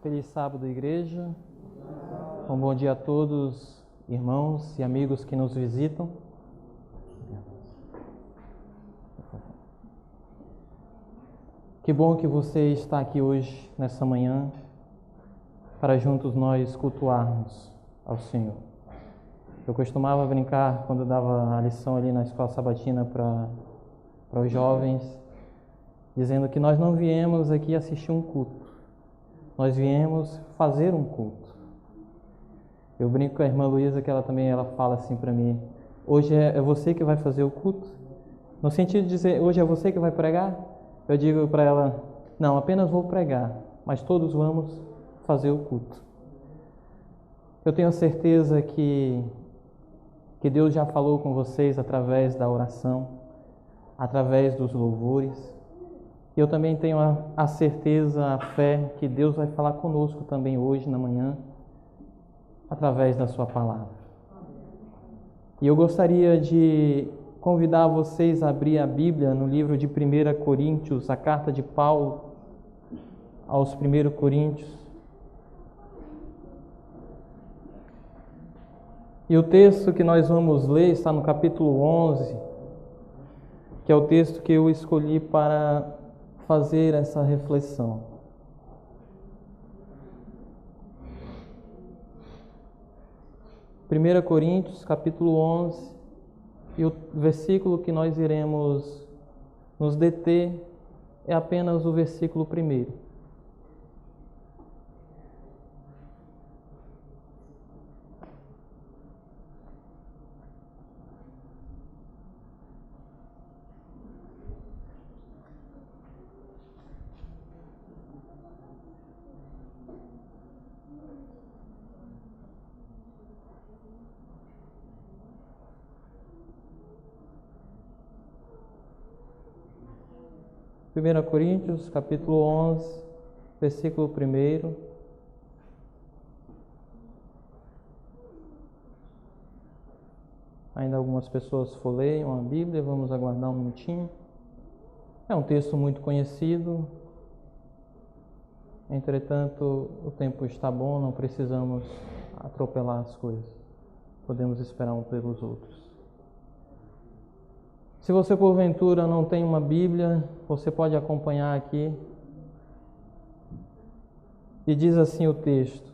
Feliz sábado, igreja. Um bom dia a todos, irmãos e amigos que nos visitam. Que bom que você está aqui hoje, nessa manhã, para juntos nós cultuarmos ao Senhor. Eu costumava brincar quando dava a lição ali na escola sabatina para os jovens, dizendo que nós não viemos aqui assistir um culto. Nós viemos fazer um culto. Eu brinco com a irmã Luísa, que ela fala assim para mim: hoje é você que vai fazer o culto? No sentido de dizer, hoje é você que vai pregar? Eu digo para ela: não, apenas vou pregar, mas todos vamos fazer o culto. Eu tenho certeza que Deus já falou com vocês através da oração, através dos louvores. Eu também tenho a certeza, a fé que Deus vai falar conosco também hoje, na manhã, através da sua palavra. E eu gostaria de convidar vocês a abrir a Bíblia no livro de 1 Coríntios, a carta de Paulo aos 1 Coríntios. E o texto que nós vamos ler está no capítulo 11, que é o texto que eu escolhi para fazer essa reflexão. Primeira Coríntios, capítulo 11, e o versículo que nós iremos nos deter é apenas o versículo 1. Primeira Coríntios, capítulo 11, versículo 1. Ainda algumas pessoas folheiam a Bíblia, vamos aguardar um minutinho. É um texto muito conhecido, entretanto o tempo está bom, não precisamos atropelar as coisas, podemos esperar um pelos outros. Se você porventura não tem uma Bíblia, você pode acompanhar aqui. E diz assim o texto: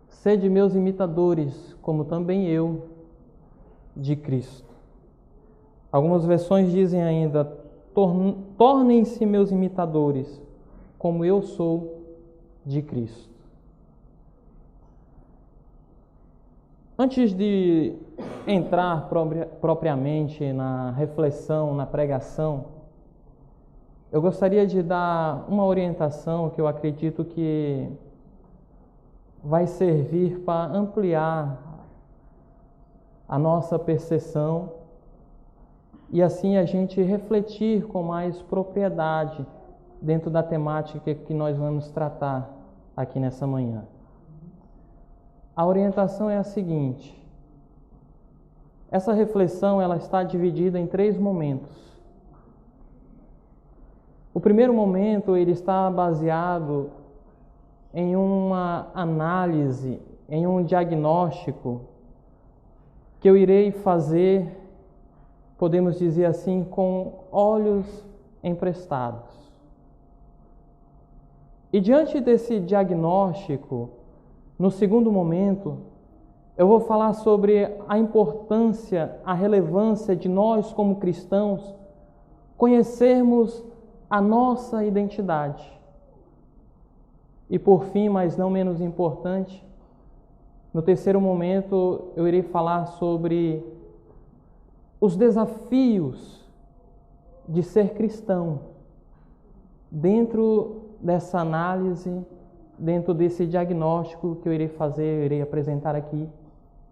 sede meus imitadores, como também eu de Cristo. Algumas versões dizem ainda: tornem-se meus imitadores, como eu sou de Cristo. Antes de entrar propriamente na reflexão, na pregação, eu gostaria de dar uma orientação que eu acredito que vai servir para ampliar a nossa percepção e assim a gente refletir com mais propriedade dentro da temática que nós vamos tratar aqui nessa manhã. A orientação é a seguinte: essa reflexão ela está dividida em 3 momentos. O primeiro momento ele está baseado em uma análise, em um diagnóstico que eu irei fazer, podemos dizer assim, com olhos emprestados. E diante desse diagnóstico, no segundo momento, eu vou falar sobre a importância, a relevância de nós como cristãos conhecermos a nossa identidade. E por fim, mas não menos importante, no terceiro momento eu irei falar sobre os desafios de ser cristão dentro dessa análise, dentro desse diagnóstico que eu irei fazer, eu irei apresentar aqui,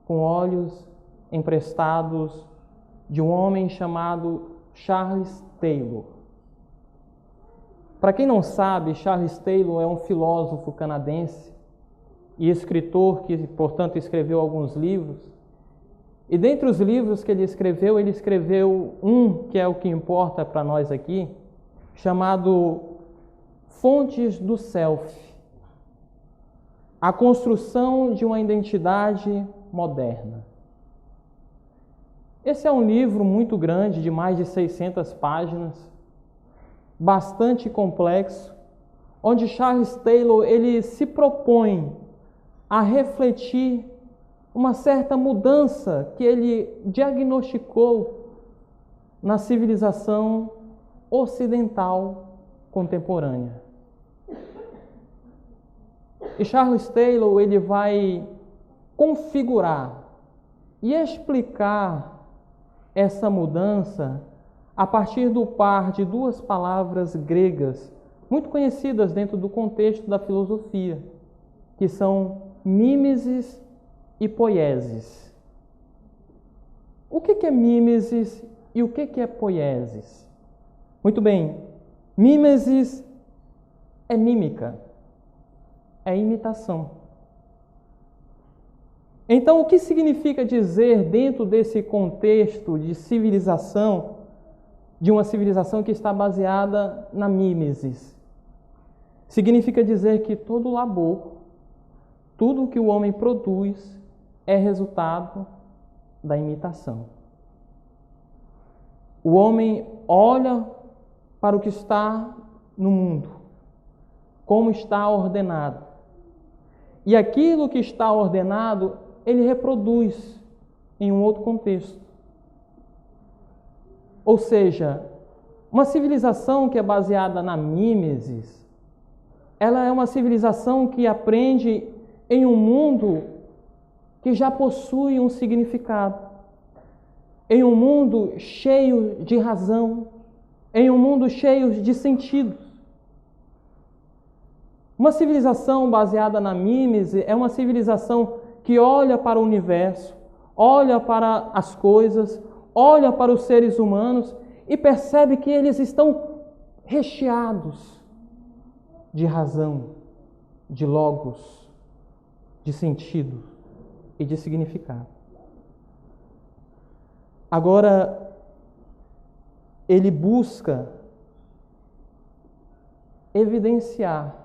com olhos emprestados de um homem chamado Charles Taylor. Para quem não sabe, Charles Taylor é um filósofo canadense e escritor que, portanto, escreveu alguns livros. E dentre os livros que ele escreveu um que é o que importa para nós aqui, chamado Fontes do Self. A construção de uma identidade moderna. Esse é um livro muito grande, de mais de 600 páginas, bastante complexo, onde Charles Taylor ele se propõe a refletir uma certa mudança que ele diagnosticou na civilização ocidental contemporânea. E Charles Taylor ele vai configurar e explicar essa mudança a partir do par de duas palavras gregas muito conhecidas dentro do contexto da filosofia, que são mimesis e poiesis. O que é mimesis e o que é poiesis? Muito bem, mimesis é mímica, é imitação. Então, o que significa dizer, dentro desse contexto de civilização, de uma civilização que está baseada na mimesis? Significa dizer que todo labor, tudo o que o homem produz, é resultado da imitação. O homem olha para o que está no mundo, como está ordenado. E aquilo que está ordenado, ele reproduz em um outro contexto. Ou seja, uma civilização que é baseada na mimesis, ela é uma civilização que aprende em um mundo que já possui um significado, em um mundo cheio de razão, em um mundo cheio de sentidos. Uma civilização baseada na mimesis é uma civilização que olha para o universo, olha para as coisas, olha para os seres humanos e percebe que eles estão recheados de razão, de logos, de sentido e de significado. Agora, ele busca evidenciar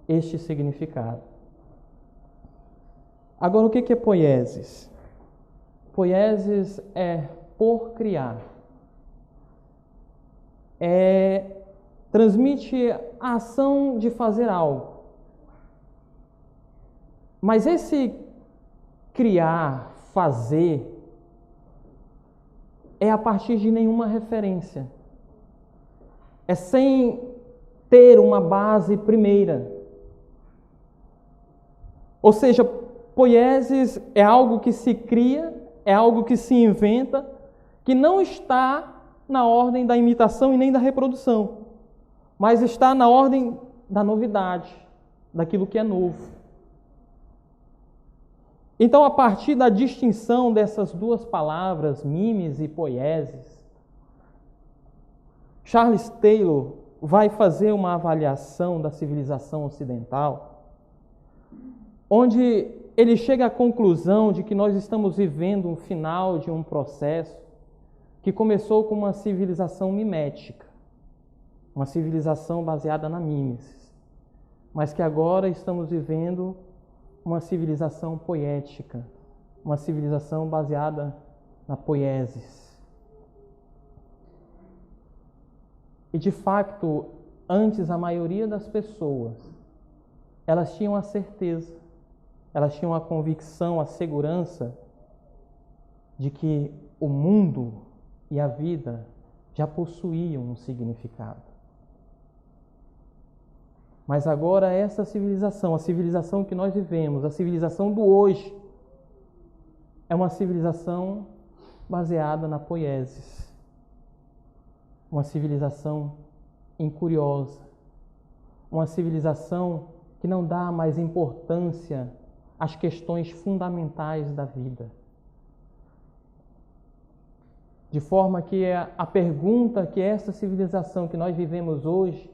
este significado. Agora, o que é poiesis? Poiesis é por criar. Transmite a ação de fazer algo. Mas esse criar, fazer, é a partir de nenhuma referência. É sem ter uma base primeira. Ou seja, poiesis é algo que se cria, é algo que se inventa, que não está na ordem da imitação e nem da reprodução, mas está na ordem da novidade, daquilo que é novo. Então, a partir da distinção dessas duas palavras, mimes e poiesis, Charles Taylor vai fazer uma avaliação da civilização ocidental, onde ele chega à conclusão de que nós estamos vivendo um final de um processo que começou com uma civilização mimética, uma civilização baseada na mimesis, mas que agora estamos vivendo uma civilização poética, uma civilização baseada na poiesis. E de fato, antes a maioria das pessoas, elas tinham a certeza, elas tinham a convicção, a segurança de que o mundo e a vida já possuíam um significado. Mas agora essa civilização, a civilização que nós vivemos, a civilização do hoje, é uma civilização baseada na poiesis. Uma civilização incuriosa. Uma civilização que não dá mais importância às questões fundamentais da vida. De forma que a pergunta que essa civilização que nós vivemos hoje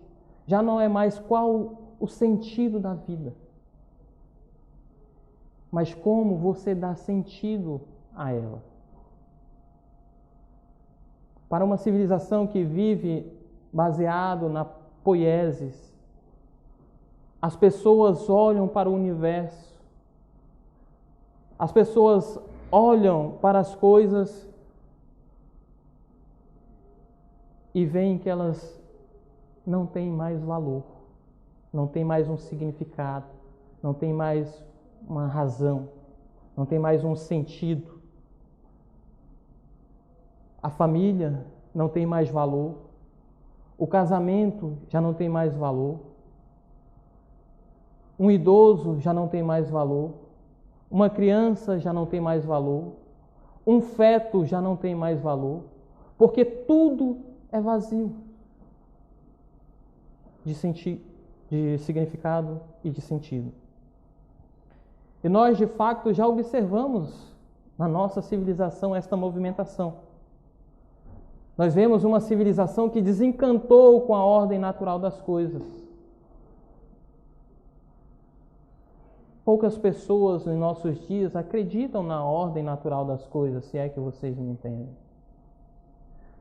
já não é mais qual o sentido da vida, mas como você dá sentido a ela. Para uma civilização que vive baseado poieses. As pessoas olham para o universo. As pessoas olham para as coisas e veem que elas não têm mais valor, não têm mais um significado, não têm mais uma razão, não têm mais um sentido. A família não tem mais valor, o casamento já não tem mais valor, um idoso já não tem mais valor, uma criança já não tem mais valor, um feto já não tem mais valor, porque tudo é vazio de significado e de sentido. E nós, de fato, já observamos na nossa civilização esta movimentação. Nós vemos uma civilização que desencantou com a ordem natural das coisas. Poucas pessoas em nossos dias acreditam na ordem natural das coisas, se é que vocês me entendem.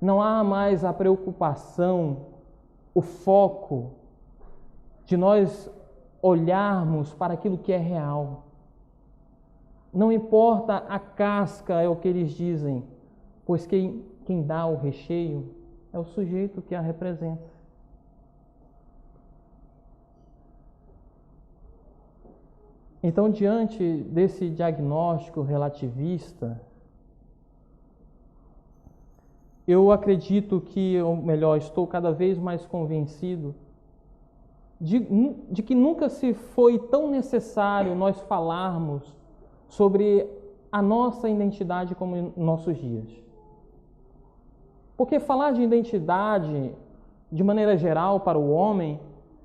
Não há mais a preocupação, o foco de nós olharmos para aquilo que é real. Não importa a casca, é o que eles dizem, pois quem dá o recheio é o sujeito que a representa. Então, diante desse diagnóstico relativista, eu acredito que, ou melhor, estou cada vez mais convencido de que nunca se foi tão necessário nós falarmos sobre a nossa identidade como em nossos dias. Porque falar de identidade, de maneira geral, para o homem,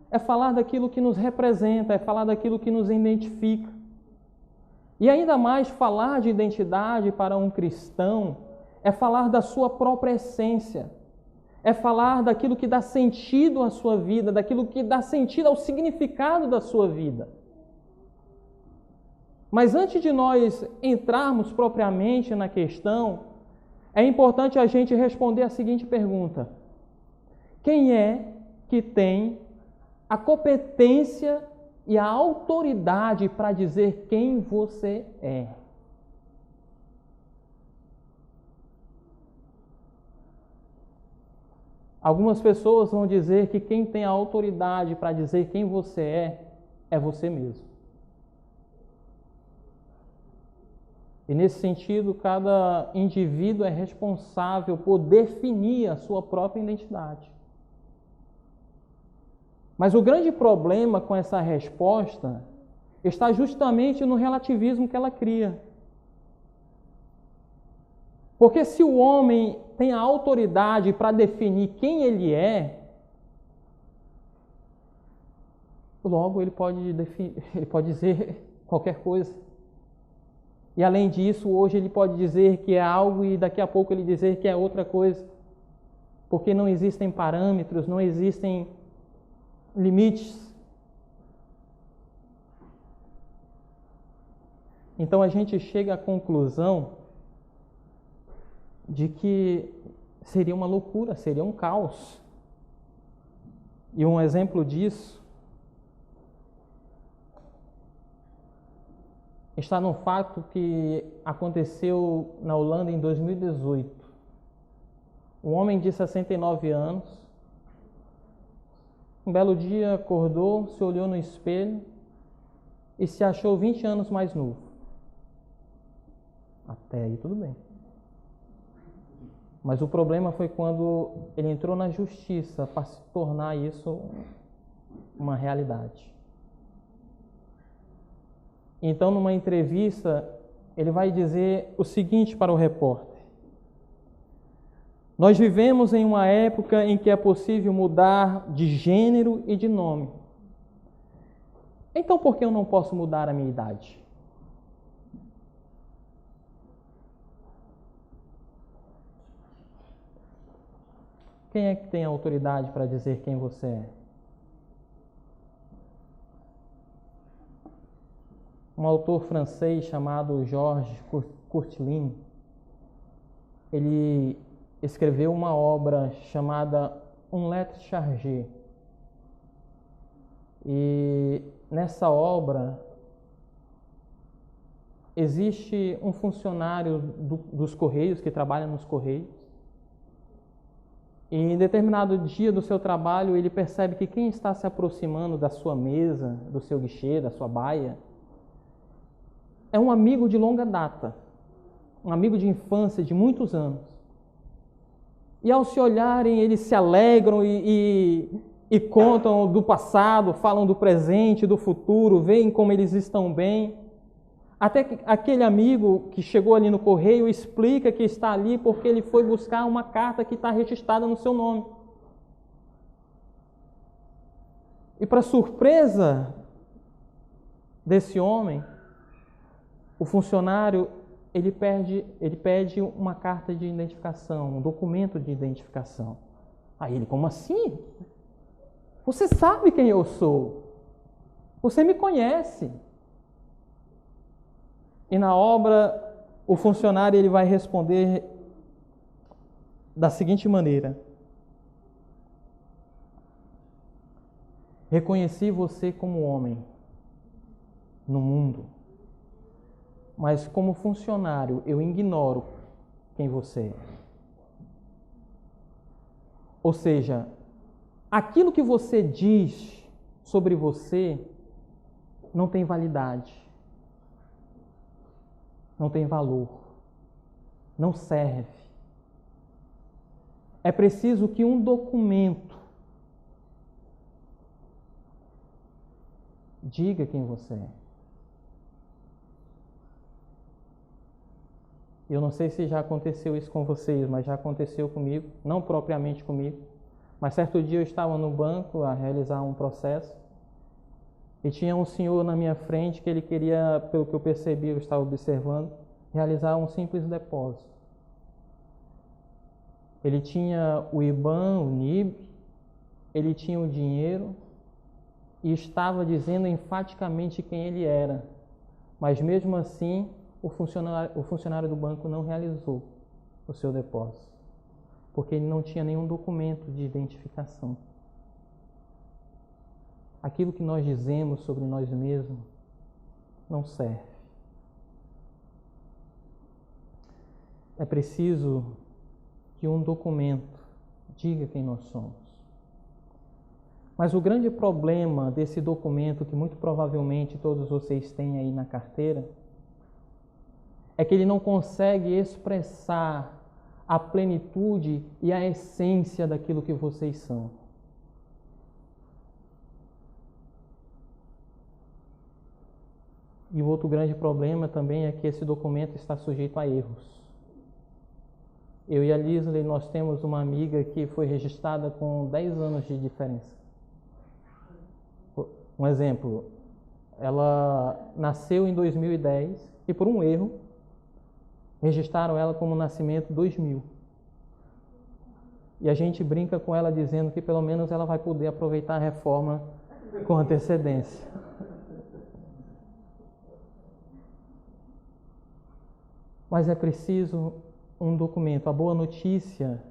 é falar daquilo que nos representa, é falar daquilo que nos identifica. E ainda mais falar de identidade para um cristão é falar da sua própria essência, é falar daquilo que dá sentido à sua vida, daquilo que dá sentido ao significado da sua vida. Mas antes de nós entrarmos propriamente na questão, é importante a gente responder a seguinte pergunta: quem é que tem a competência e a autoridade para dizer quem você é? Algumas pessoas vão dizer que quem tem a autoridade para dizer quem você é você mesmo. E nesse sentido, cada indivíduo é responsável por definir a sua própria identidade. Mas o grande problema com essa resposta está justamente no relativismo que ela cria. Porque se o homem tem a autoridade para definir quem ele é, logo ele pode dizer qualquer coisa. E além disso, hoje ele pode dizer que é algo e daqui a pouco ele dizer que é outra coisa. Porque não existem parâmetros, não existem limites. Então a gente chega à conclusão de que seria uma loucura, seria um caos. E um exemplo disso está no fato que aconteceu na Holanda em 2018. Um homem de 69 anos, um belo dia acordou, se olhou no espelho e se achou 20 anos mais novo. Até aí tudo bem. Mas o problema foi quando ele entrou na justiça para se tornar isso uma realidade. Então, numa entrevista, ele vai dizer o seguinte para o repórter: nós vivemos em uma época em que é possível mudar de gênero e de nome. Então, por que eu não posso mudar a minha idade? Quem é que tem a autoridade para dizer quem você é? Um autor francês chamado Georges Courteline, ele escreveu uma obra chamada Un lettre chargée, E nessa obra existe um funcionário dos Correios, que trabalha nos Correios, e em determinado dia do seu trabalho ele percebe que quem está se aproximando da sua mesa, do seu guichê, da sua baia, é um amigo de longa data, um amigo de infância de muitos anos. E ao se olharem, eles se alegram e contam do passado, falam do presente, do futuro, veem como eles estão bem. Até que aquele amigo que chegou ali no correio explica que está ali porque ele foi buscar uma carta que está registrada no seu nome. E para surpresa desse homem, o funcionário ele pede uma carta de identificação, um documento de identificação. Aí ele, como assim? Você sabe quem eu sou. Você me conhece. E na obra, o funcionário ele vai responder da seguinte maneira: reconheci você como homem no mundo, mas como funcionário eu ignoro quem você é. Ou seja, aquilo que você diz sobre você não tem validade. Não tem valor, não serve. É preciso que um documento diga quem você é. Eu não sei se já aconteceu isso com vocês, mas já aconteceu comigo, não propriamente comigo, mas certo dia eu estava no banco a realizar um processo e tinha um senhor na minha frente que ele queria, pelo que eu percebi, eu estava observando, realizar um simples depósito. Ele tinha o IBAN, o NIB, ele tinha o dinheiro e estava dizendo enfaticamente quem ele era. Mas mesmo assim, o funcionário do banco não realizou o seu depósito, porque ele não tinha nenhum documento de identificação. Aquilo que nós dizemos sobre nós mesmos não serve. É preciso que um documento diga quem nós somos. Mas o grande problema desse documento, que muito provavelmente todos vocês têm aí na carteira, é que ele não consegue expressar a plenitude e a essência daquilo que vocês são. E o outro grande problema também é que esse documento está sujeito a erros. Eu e a Lisley, nós temos uma amiga que foi registrada com 10 anos de diferença. Um exemplo, ela nasceu em 2010 e por um erro registraram ela como nascimento 2000. E a gente brinca com ela dizendo que pelo menos ela vai poder aproveitar a reforma com antecedência. Mas é preciso um documento. A boa notícia,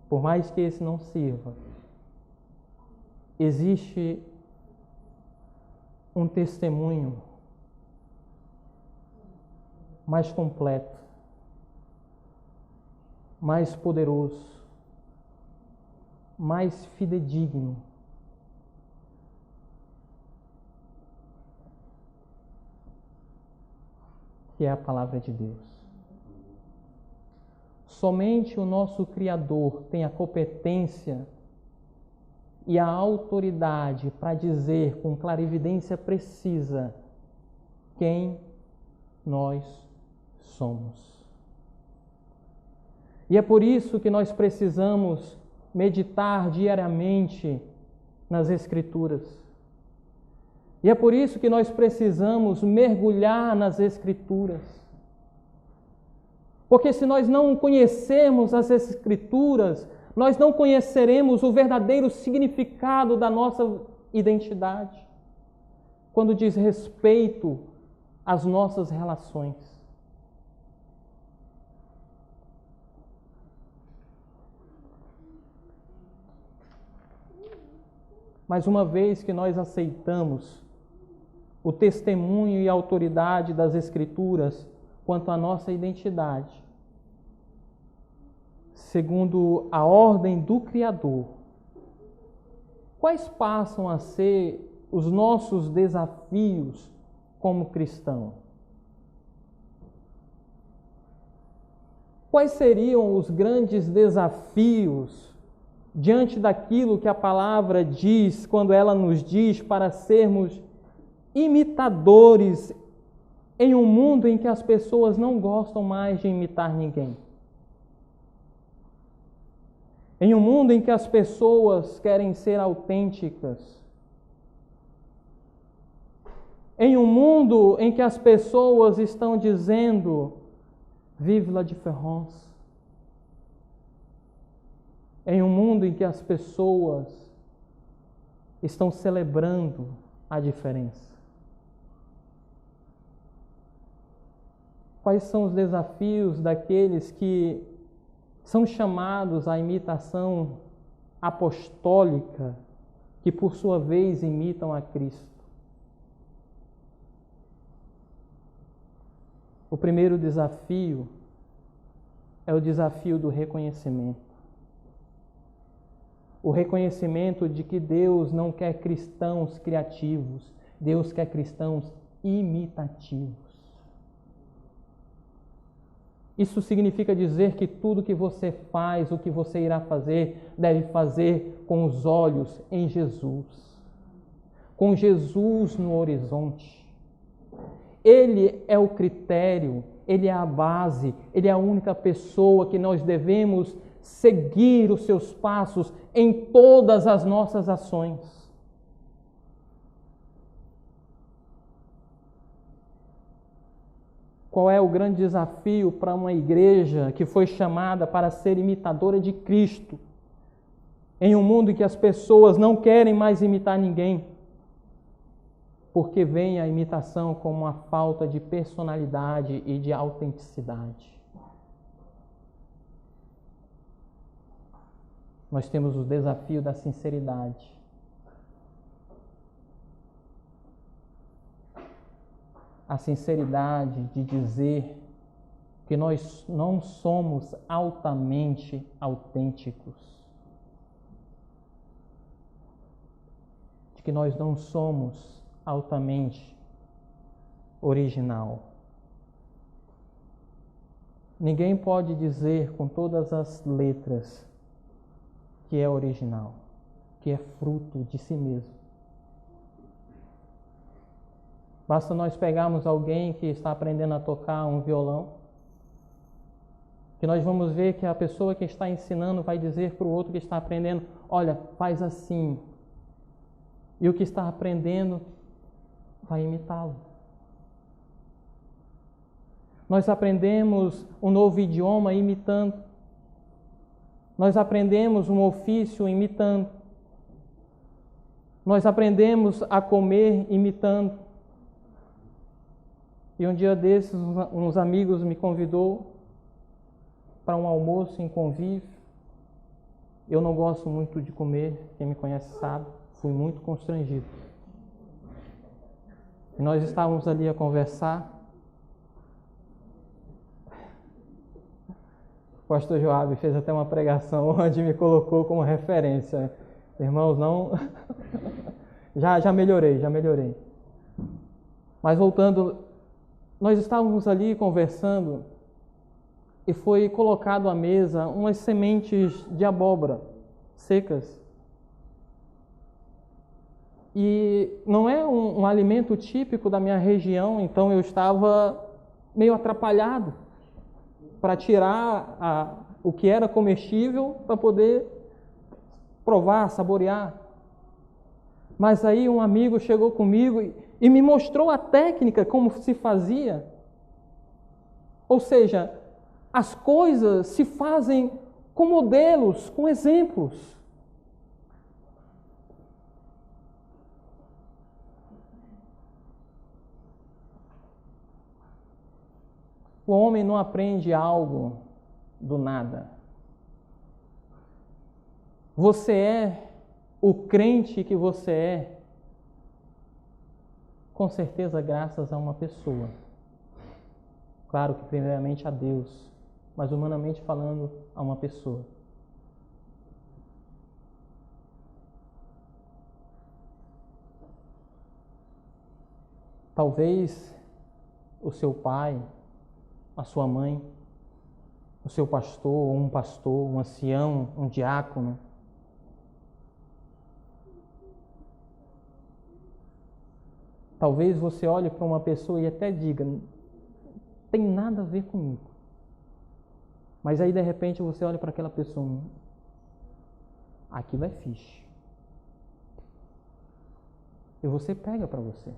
por mais que esse não sirva, existe um testemunho mais completo, mais poderoso, mais fidedigno, que é a palavra de Deus. Somente o nosso Criador tem a competência e a autoridade para dizer com clarividência precisa quem nós somos. E é por isso que nós precisamos meditar diariamente nas Escrituras. E é por isso que nós precisamos mergulhar nas Escrituras. Porque se nós não conhecermos as Escrituras, nós não conheceremos o verdadeiro significado da nossa identidade, quando diz respeito às nossas relações. Mas uma vez que nós aceitamos o testemunho e a autoridade das Escrituras quanto à nossa identidade, segundo a ordem do Criador, quais passam a ser os nossos desafios como cristão? Quais seriam os grandes desafios diante daquilo que a palavra diz, quando ela nos diz para sermos imitadores em um mundo em que as pessoas não gostam mais de imitar ninguém? Em um mundo em que as pessoas querem ser autênticas. Em um mundo em que as pessoas estão dizendo vive la différence. Em um mundo em que as pessoas estão celebrando a diferença. Quais são os desafios daqueles que são chamados à imitação apostólica, que por sua vez imitam a Cristo? O primeiro desafio é o desafio do reconhecimento. O reconhecimento de que Deus não quer cristãos criativos, Deus quer cristãos imitativos. Isso significa dizer que tudo que você faz, o que você irá fazer, deve fazer com os olhos em Jesus. Com Jesus no horizonte. Ele é o critério, Ele é a base, Ele é a única pessoa que nós devemos seguir os seus passos em todas as nossas ações. Qual é o grande desafio para uma igreja que foi chamada para ser imitadora de Cristo, em um mundo em que as pessoas não querem mais imitar ninguém, porque vem a imitação como uma falta de personalidade e de autenticidade? Nós temos o desafio da sinceridade. A sinceridade de dizer que nós não somos altamente autênticos, de que nós não somos altamente original. Ninguém pode dizer com todas as letras que é original, que é fruto de si mesmo. Basta nós pegarmos alguém que está aprendendo a tocar um violão, que nós vamos ver que a pessoa que está ensinando vai dizer para o outro que está aprendendo, olha, faz assim. E o que está aprendendo vai imitá-lo. Nós aprendemos um novo idioma imitando. Nós aprendemos um ofício imitando. Nós aprendemos a comer imitando. E um dia desses, uns amigos me convidou para um almoço em convívio. Eu não gosto muito de comer, quem me conhece sabe, fui muito constrangido. E nós estávamos ali a conversar. O pastor Joab fez até uma pregação onde me colocou como referência. Irmãos, não... já melhorei. Mas voltando, nós estávamos ali conversando e foi colocado à mesa umas sementes de abóbora secas. E não é um alimento típico da minha região, então eu estava meio atrapalhado para tirar o que era comestível para poder provar, saborear. Mas aí um amigo chegou comigo e me mostrou a técnica, como se fazia. Ou seja, as coisas se fazem com modelos, com exemplos. O homem não aprende algo do nada. Você é o crente que você é, com certeza graças a uma pessoa. Claro que primeiramente a Deus, mas humanamente falando, a uma pessoa. Talvez o seu pai, a sua mãe, o seu pastor, um ancião, um diácono. Talvez você olhe para uma pessoa e até diga, não tem nada a ver comigo. Mas aí de repente você olha para aquela pessoa, aquilo é fixe. E você pega para você.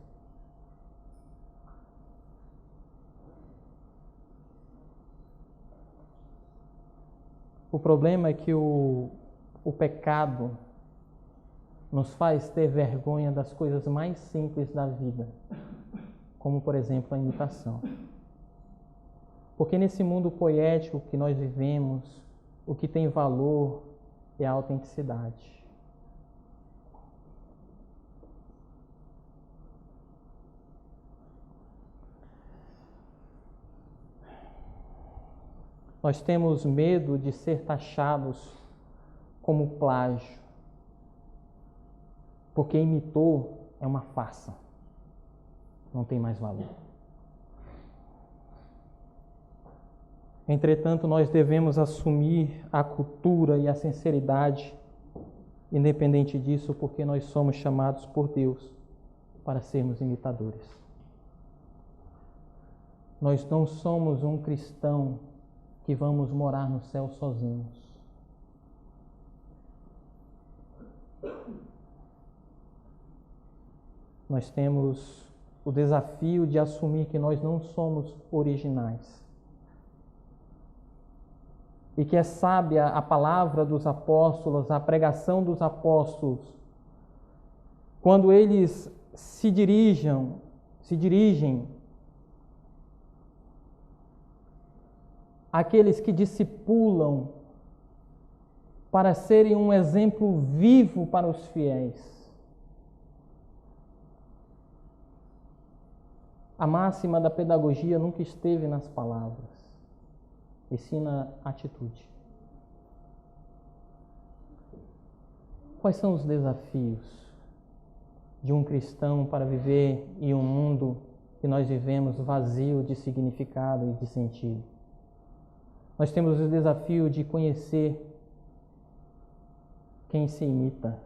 O problema é que o pecado nos faz ter vergonha das coisas mais simples da vida, como, por exemplo, a imitação. Porque nesse mundo poético que nós vivemos, o que tem valor é a autenticidade. Nós temos medo de ser taxados como plágio, porque imitou é uma farsa, não tem mais valor. Entretanto, nós devemos assumir a cultura e a sinceridade, independente disso, porque nós somos chamados por Deus para sermos imitadores. Nós não somos um cristão que vamos morar no céu sozinhos. Nós temos o desafio de assumir que nós não somos originais. E que é sábia a palavra dos apóstolos, a pregação dos apóstolos, quando eles se dirigem àqueles que discipulam para serem um exemplo vivo para os fiéis. A máxima da pedagogia nunca esteve nas palavras, e sim na atitude. Quais são os desafios de um cristão para viver em um mundo que nós vivemos vazio de significado e de sentido? Nós temos o desafio de conhecer quem se imita.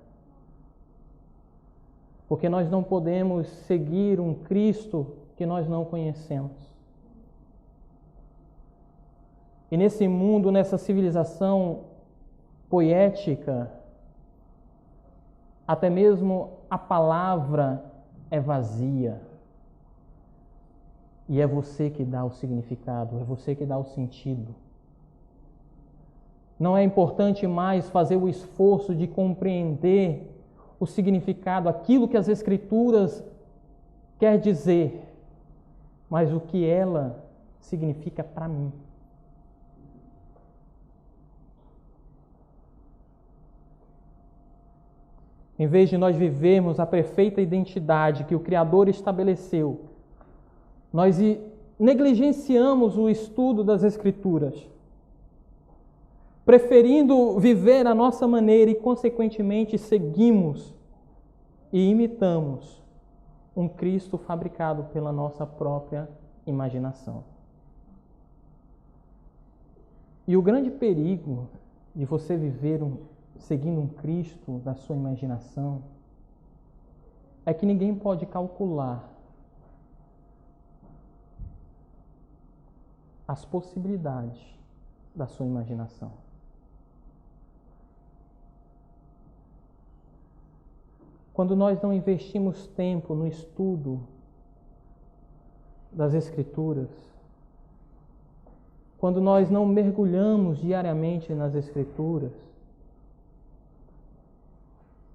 Porque nós não podemos seguir um Cristo que nós não conhecemos. E nesse mundo, nessa civilização poética, até mesmo a palavra é vazia. E é você que dá o significado, é você que dá o sentido. Não é importante mais fazer o esforço de compreender o significado, aquilo que as Escrituras quer dizer, mas o que ela significa para mim. Em vez de nós vivermos a perfeita identidade que o Criador estabeleceu, nós negligenciamos o estudo das Escrituras, preferindo viver a nossa maneira e, consequentemente, seguimos e imitamos um Cristo fabricado pela nossa própria imaginação. E o grande perigo de você viver seguindo um Cristo da sua imaginação é que ninguém pode calcular as possibilidades da sua imaginação. Quando nós não investimos tempo no estudo das Escrituras, quando nós não mergulhamos diariamente nas Escrituras,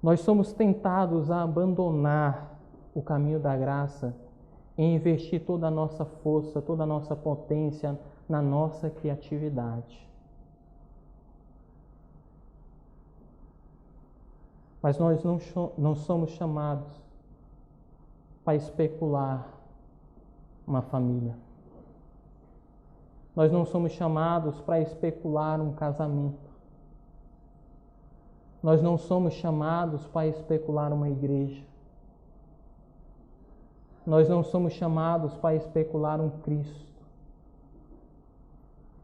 nós somos tentados a abandonar o caminho da graça e investir toda a nossa força, toda a nossa potência na nossa criatividade. Mas nós não somos chamados para especular uma família. Nós não somos chamados para especular um casamento. Nós não somos chamados para especular uma igreja. Nós não somos chamados para especular um Cristo.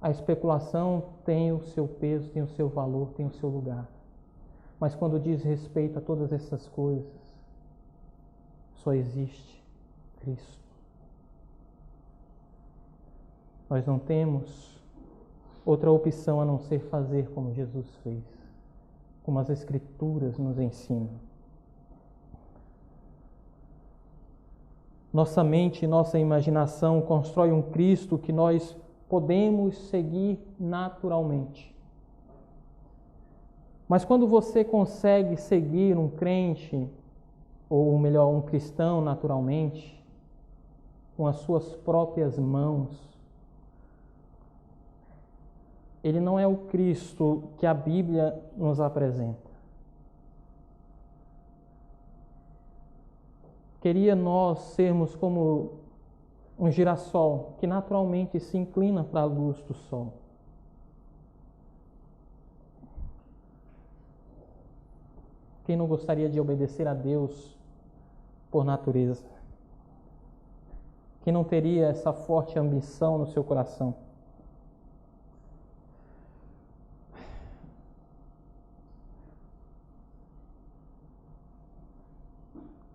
A especulação tem o seu peso, tem o seu valor, tem o seu lugar. Mas quando diz respeito a todas essas coisas, só existe Cristo. Nós não temos outra opção a não ser fazer como Jesus fez, como as Escrituras nos ensinam. Nossa mente e nossa imaginação constrói um Cristo que nós podemos seguir naturalmente. Mas quando você consegue seguir um crente, ou melhor, um cristão naturalmente, com as suas próprias mãos, ele não é o Cristo que a Bíblia nos apresenta. Queria nós sermos como um girassol que naturalmente se inclina para a luz do sol. Quem não gostaria de obedecer a Deus por natureza? Quem não teria essa forte ambição no seu coração?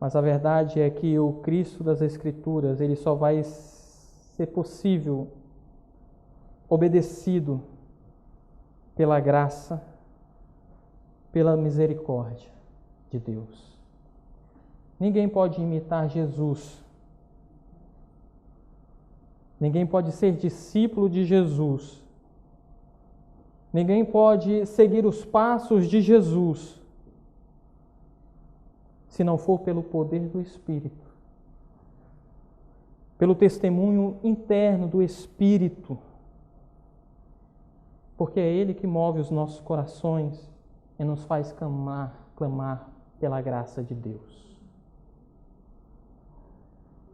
Mas a verdade é que o Cristo das Escrituras, ele só vai ser possível, obedecido pela graça, pela misericórdia de Deus. Ninguém pode imitar Jesus. Ninguém pode ser discípulo de Jesus. Ninguém pode seguir os passos de Jesus se não for pelo poder do Espírito, pelo testemunho interno do Espírito, porque é Ele que move os nossos corações e nos faz clamar pela graça de Deus.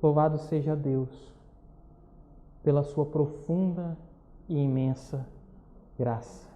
Louvado seja Deus pela sua profunda e imensa graça.